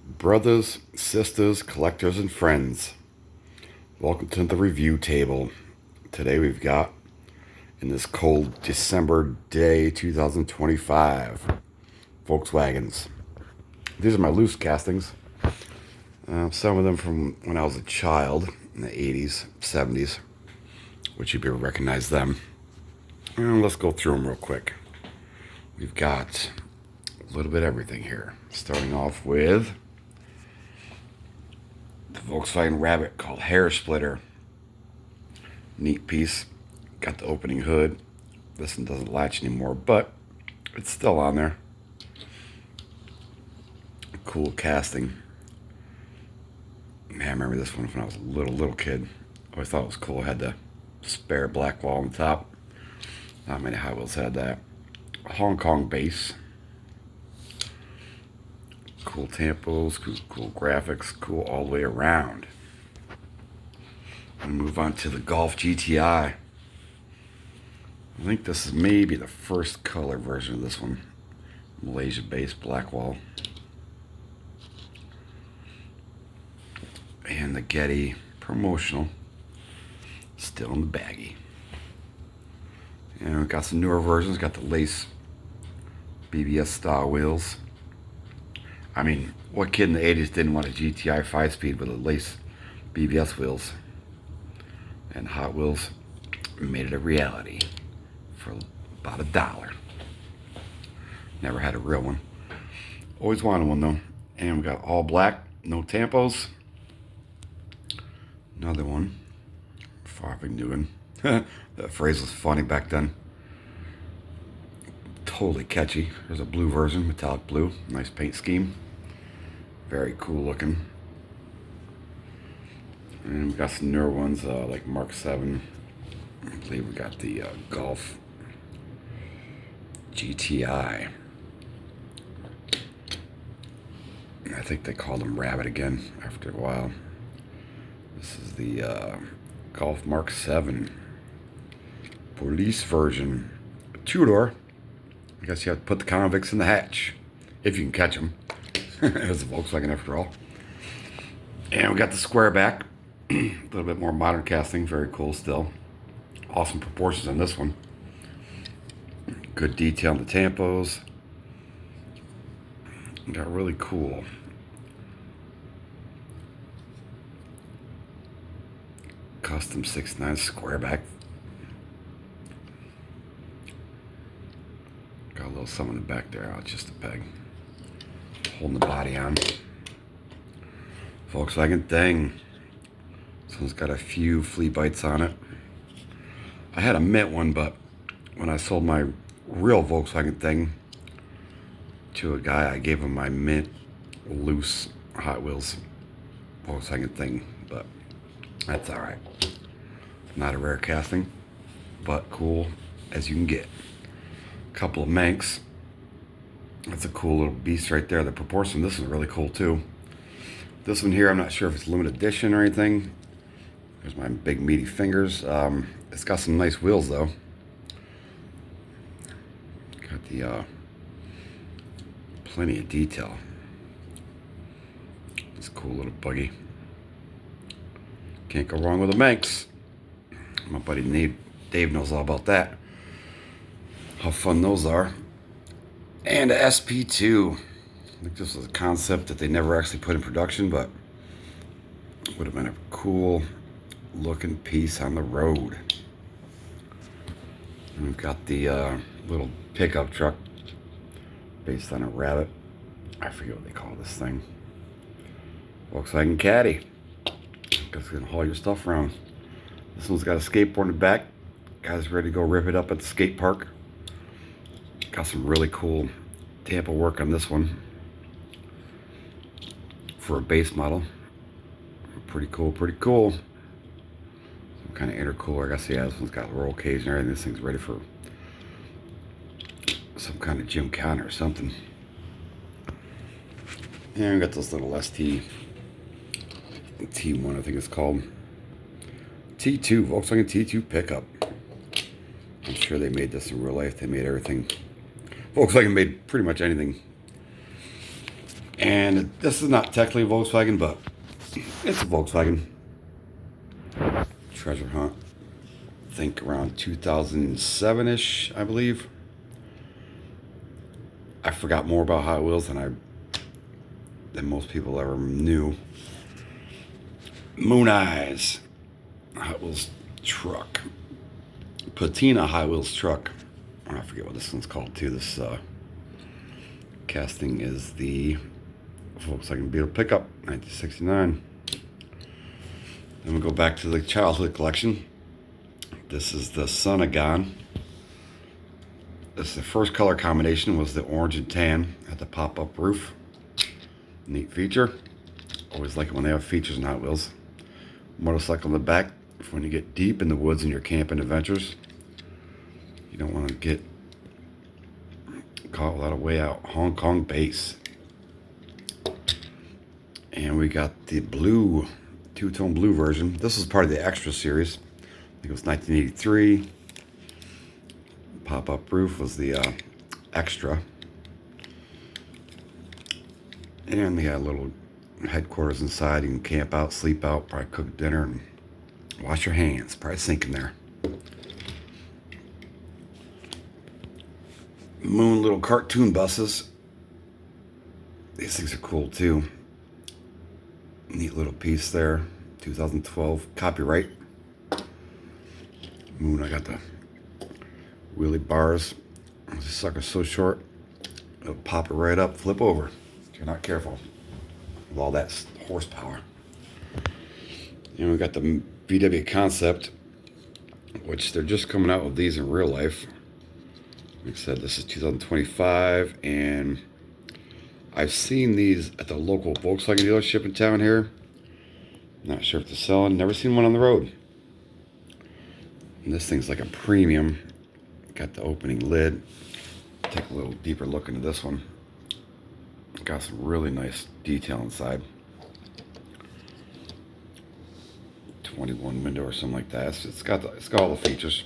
Brothers, sisters, collectors, and friends, welcome to the review table. Today we've got, in this cold December day 2025, Volkswagens. These are my loose castings. Some of them from when I was a child in the 80s, 70s, which you'd be able to recognize them. And let's go through them real quick. We've got a little bit of everything here. Starting off with the Volkswagen Rabbit called Hair Splitter. Neat piece. Got the opening hood. This one doesn't latch anymore, but it's still on there. Cool casting. Man, I remember this one when I was a little kid. Always thought it was cool. It had the spare black wall on the top. Not many Hot Wheels had that. Hong Kong base. Cool tampos, cool graphics, cool all the way around. And move on to the Golf GTI. I think this is maybe the first color version of this one. Malaysia based black wall. And the Getty promotional. Still in the baggie. And we've got some newer versions. Got the lace BBS style wheels. I mean, what kid in the 80s didn't want a GTI 5-speed with a lace BBS wheels? And Hot Wheels made it a reality for about $1. Never had a real one. Always wanted one though. And we got all black, no tampos. Another one. Farving Newton. That phrase was funny back then. Totally catchy. There's a blue version, metallic blue. Nice paint scheme. Very cool looking. And we got some newer ones like Mark 7. I believe we got the Golf GTI. I think they called them Rabbit again after a while. This is the Golf Mark 7 police version. Two-door. I guess you have to put the convicts in the hatch if you can catch them. It's a Volkswagen after all. And we got the Squareback. A little bit more modern casting. Very cool still. Awesome proportions on this one. Good detail on the tampos. Got really cool custom 6.9 Squareback. Got a little something in the back there. Oh, it's just a peg. Holding the body on. Volkswagen thing. This one's got a few flea bites on it. I had a mint one, but when I sold my real Volkswagen thing to a guy, I gave him my mint loose Hot Wheels Volkswagen thing, but that's alright. Not a rare casting, but cool as you can get. Couple of Manx. That's a cool little beast right there. The proportion of this is really cool too. This one here, I'm not sure if it's limited edition or anything. There's my big meaty fingers. It's got some nice wheels though. Got the plenty of detail. It's a cool little buggy. Can't go wrong with a Manx. My buddy Dave knows all about that. How fun those are. And a SP2. I think this was a concept that they never actually put in production, but would have been a cool looking piece on the road. And we've got the little pickup truck based on a Rabbit. I forget what they call this thing. Volkswagen Caddy. It's gonna haul your stuff around. This one's got a skateboard in the back. Guys ready to go rip it up at the skate park. Got some really cool tampo work on this one for a base model. Pretty cool. Some kind of intercooler. I guess, yeah, this one's got roll cage and everything. This thing's ready for some kind of gym counter or something. And we got this little T1, I think it's called. T2, Volkswagen T2 pickup. I'm sure they made this in real life. They made everything. Volkswagen made pretty much anything And this is not technically a Volkswagen, but it's a Volkswagen. Treasure hunt. I think around 2007-ish, I believe. I forgot more about Hot Wheels than most people ever knew. Moon Eyes Hot Wheels truck. Patina Hot Wheels truck. I forget what this one's called too. This casting is the Volkswagen Beetle pickup, 1969. Then we go back to the childhood collection. This is the Sunagon. This is the first color combination was the orange and tan at the pop-up roof. Neat feature. Always like it when they have features in Hot Wheels. Motorcycle in the back for when you get deep in the woods in your camping adventures. You don't want to get caught without a way out. Hong Kong base. And we got the blue, two-tone blue version. This was part of the Extra series. I think it was 1983. Pop-up roof was the Extra. And they had a little headquarters inside. You can camp out, sleep out, probably cook dinner, and wash your hands. Probably sink in there. Moon little cartoon buses. These things are cool too. Neat little piece there. 2012 copyright. Moon, I got the wheelie bars. This sucker's so short, it'll pop it right up, flip over if you're not careful with all that horsepower. And we got the VW Concept, which they're just coming out with these in real life. Like I said, this is 2025, and I've seen these at the local Volkswagen dealership in town here. Not sure if they're selling. Never seen one on the road. And this thing's like a premium. Got the opening lid. Take a little deeper look into this one. Got some really nice detail inside. 21 window or something like that. It's got all the features.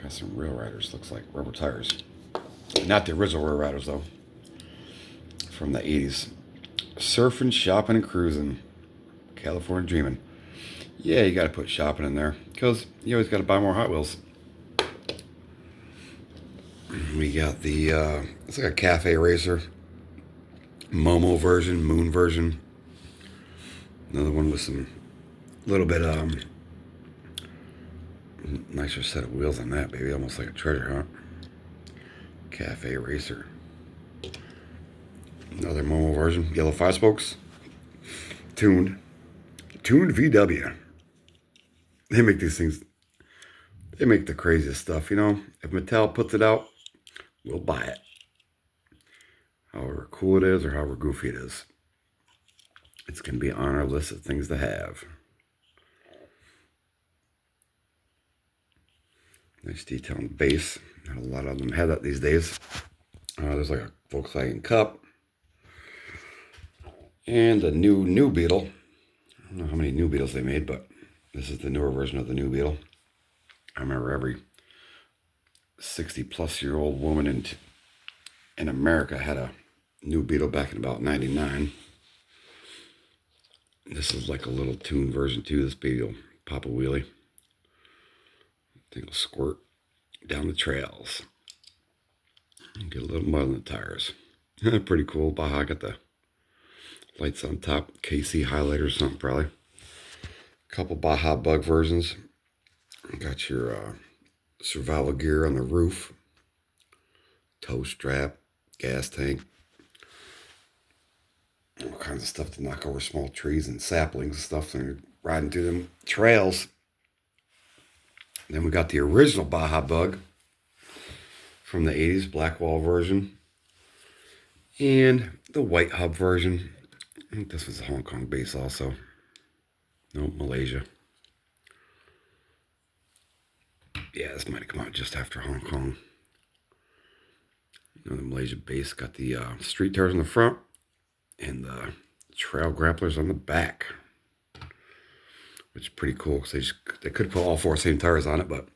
Got some Rail Riders, looks like rubber tires. Not the original Rail Riders though. From the 80s. Surfing, shopping, and cruising. California dreaming. Yeah, you gotta put shopping in there, because you always gotta buy more Hot Wheels. We got the, it's like a cafe racer. Momo version, Moon version. Another one with some little bit nicer set of wheels on that baby, almost like a treasure hunt. Cafe racer. Another Momo version, yellow 5-spokes. Tuned VW. They make these things, they make the craziest stuff, you know. If Mattel puts it out, we'll buy it. However cool it is or however goofy it is. It's going to be on our list of things to have. Nice detail on the base. Not a lot of them have that these days. There's like a Volkswagen Cup. And a new Beetle. I don't know how many new Beetles they made, but this is the newer version of the new Beetle. I remember every 60-plus-year-old woman in America had a new Beetle back in about 99. This is like a little tuned version too. This baby will pop a wheelie. I think it'll squirt down the trails. And get a little mud on the tires. Pretty cool. Baja got the lights on top. KC highlighter or something probably. A couple Baja bug versions. Got your survival gear on the roof. Tow strap. Gas tank. All kinds of stuff to knock over small trees and saplings and stuff when you're riding through them trails. Then we got the original Baja Bug from the 80s, black wall version. And the white hub version. I think this was a Hong Kong base also. No, Malaysia. Yeah, this might have come out just after Hong Kong. You know, the Malaysia base got the street tires on the front and the trail grapplers on the back, which is pretty cool because they could put all four same tires on it, but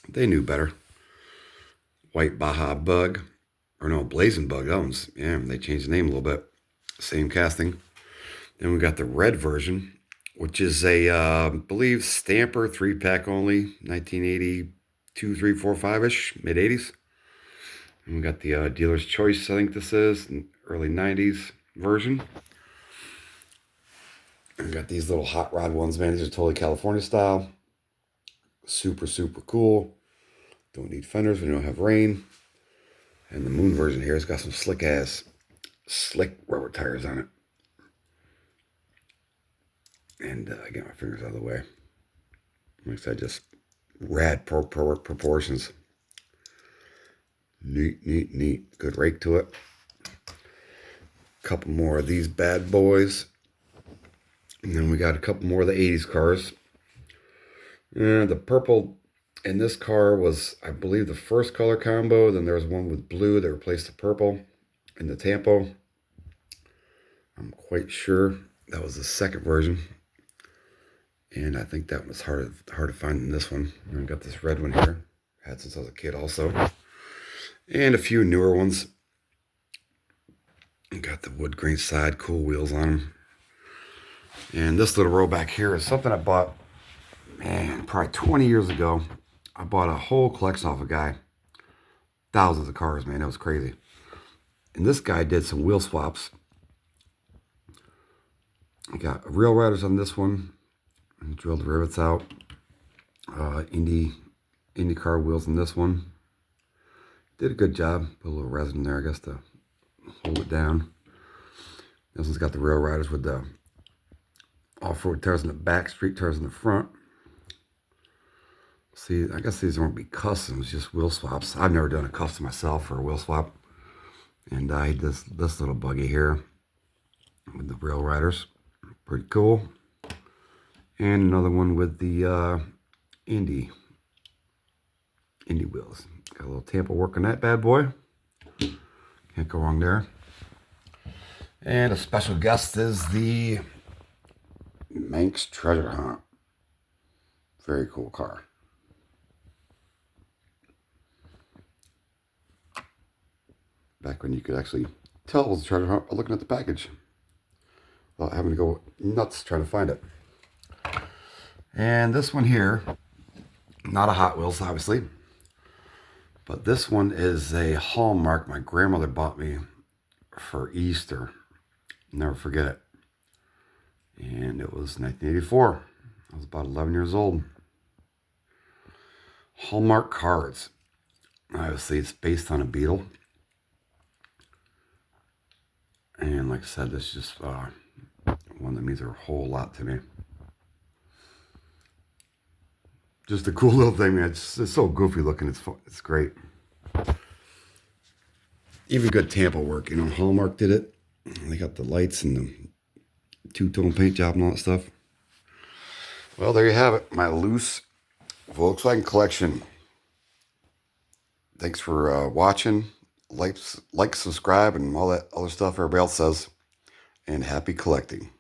they knew better. white Baja bug. Or no, blazing bug. That one's, yeah, they changed the name a little bit. Same casting. Then we got the red version, which is a, I believe, stamper 3-pack only, 1982, 3, 4, 5-ish, mid-80s. And we got the dealer's choice, I think this is, early 90s version. And we got these little hot rod ones, man. These are totally California style. Super, super cool. Don't need fenders when you don't have rain. And the moon version here has got some slick rubber tires on it. And I get my fingers out of the way. Like I said, just rad proportions. Neat, neat, neat. Good rake to it. Couple more of these bad boys. And then we got a couple more of the 80s cars. And the purple in this car was, I believe, the first color combo. Then there was one with blue that replaced the purple in the Tampo. I'm quite sure that was the second version. And I think that one was hard to find than this one. And I got this red one here. Had since I was a kid also. And a few newer ones. Got the wood grain side, cool wheels on them. And this little row back here is something I bought, man, probably 20 years ago. I bought a whole collection off a guy. Thousands of cars, man. It was crazy. And this guy did some wheel swaps. I got rail riders on this one. And drilled the rivets out. IndyCar wheels on this one. Did a good job. Put a little resin there, I guess, to hold it down. This one's got the rail riders with the off-road tires in the back, street tires in the front. See, I guess these won't be customs, just wheel swaps. I've never done a custom myself for a wheel swap. And I had this little buggy here with the rail riders. Pretty cool. And another one with the Indy wheels. Got a little Tampa work on that bad boy. Can't go wrong there. And a special guest is the Manx Treasure Hunt. Very cool car. Back when you could actually tell it was a treasure hunt by looking at the package, without having to go nuts trying to find it. And this one here, not a Hot Wheels, obviously, but this one is a Hallmark my grandmother bought me for Easter. Never forget it. And it was 1984. I was about 11 years old. Hallmark cards. Obviously, it's based on a Beetle. And like I said, this is just one that means a whole lot to me. Just a cool little thing, man. It's so goofy looking. It's fun. It's great. Even good Tampa work. You know, Hallmark did it. They got the lights and the two-tone paint job and all that stuff. Well, there you have it. My loose Volkswagen collection. Thanks for watching. Like, subscribe, and all that other stuff everybody else says. And happy collecting.